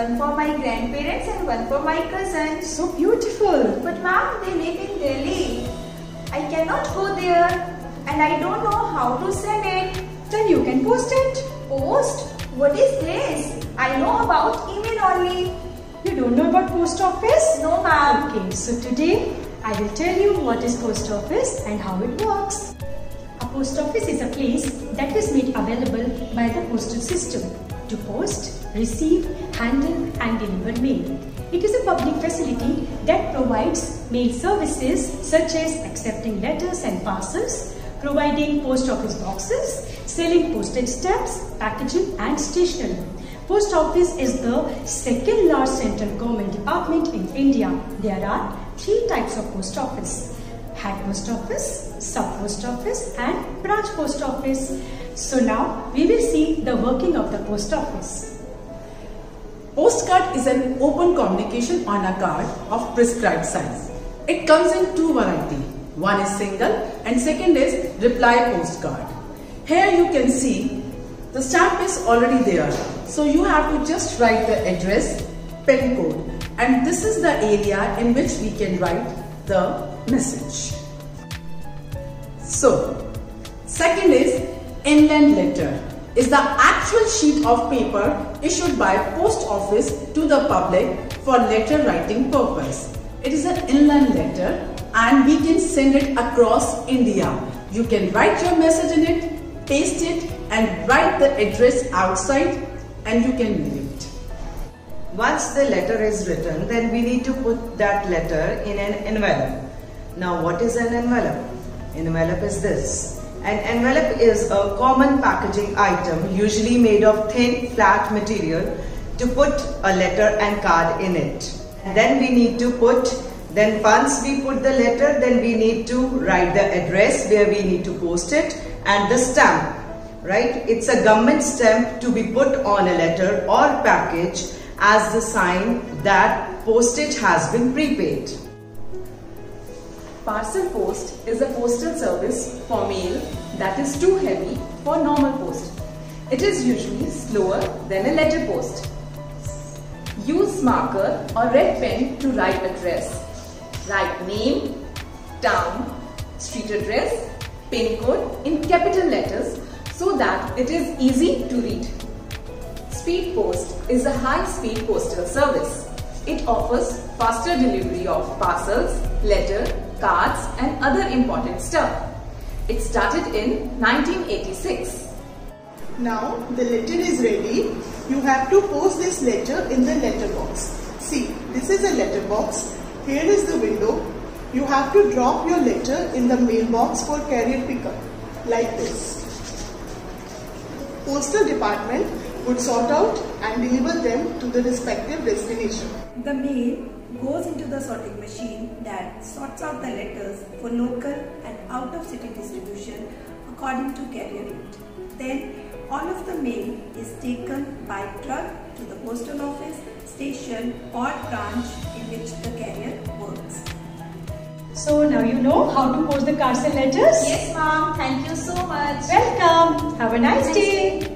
one for my grandparents and one for my cousins. So beautiful. But ma'am, they live in Delhi. I cannot go there and I don't know how to send it. Then you can post it. Post? What is this? I know about email only. You don't know about post office? No ma'am. Okay, so today I will tell you what is post office and how it works. A post office is a place that is made available by the postal system to post, receive, handle and deliver mail. It is a public facility that provides mail services such as accepting letters and parcels, providing post office boxes, selling postage stamps, packaging and stationery. Post office is the second largest central government department in India. There are 3 types of post office: head post office, sub post office and branch post office. So now we will see the working of the post office. Postcard is an open communication on a card of prescribed size. It comes in 2 varieties. One is single and second is reply postcard. Here you can see the stamp is already there. So you have to just write the address, PIN code, and this is the area in which we can write the message. So, second is inland letter. Is the actual sheet of paper issued by post office to the public for letter writing purpose. It is an inland letter and we can send it across India. You can write your message in it, paste it and write the address outside and you can mail it. Once the letter is written, then we need to put that letter in an envelope. Now what is an envelope? Envelope is this. An envelope is a common packaging item usually made of thin, flat material to put a letter and card in it. Then we need to once we put the letter, then we need to write the address where we need to post it and the stamp, right? It's a government stamp to be put on a letter or package as the sign that postage has been prepaid. Parcel post is a postal service for mail that is too heavy for normal post. It is usually slower than a letter post. Use marker or red pen to write address. Write name, town, street address, PIN code in capital letters so that it is easy to read. Speed post is a high-speed postal service. It offers faster delivery of parcels, letters, cards and other important stuff. It started in 1986. Now the letter is ready. You have to post this letter in the letter box. See, this is a letter box. Here is the window. You have to drop your letter in the mailbox for carrier pickup, like this. Postal department would sort out and deliver them to the respective destination. The mail goes into the sorting machine that sorts out the letters for local and out-of-city distribution according to carrier route. Then all of the mail is taken by truck to the postal office, station or branch in which the carrier works. So now you know how to post the cards and letters? Yes ma'am, thank you so much. Welcome. Have a nice day.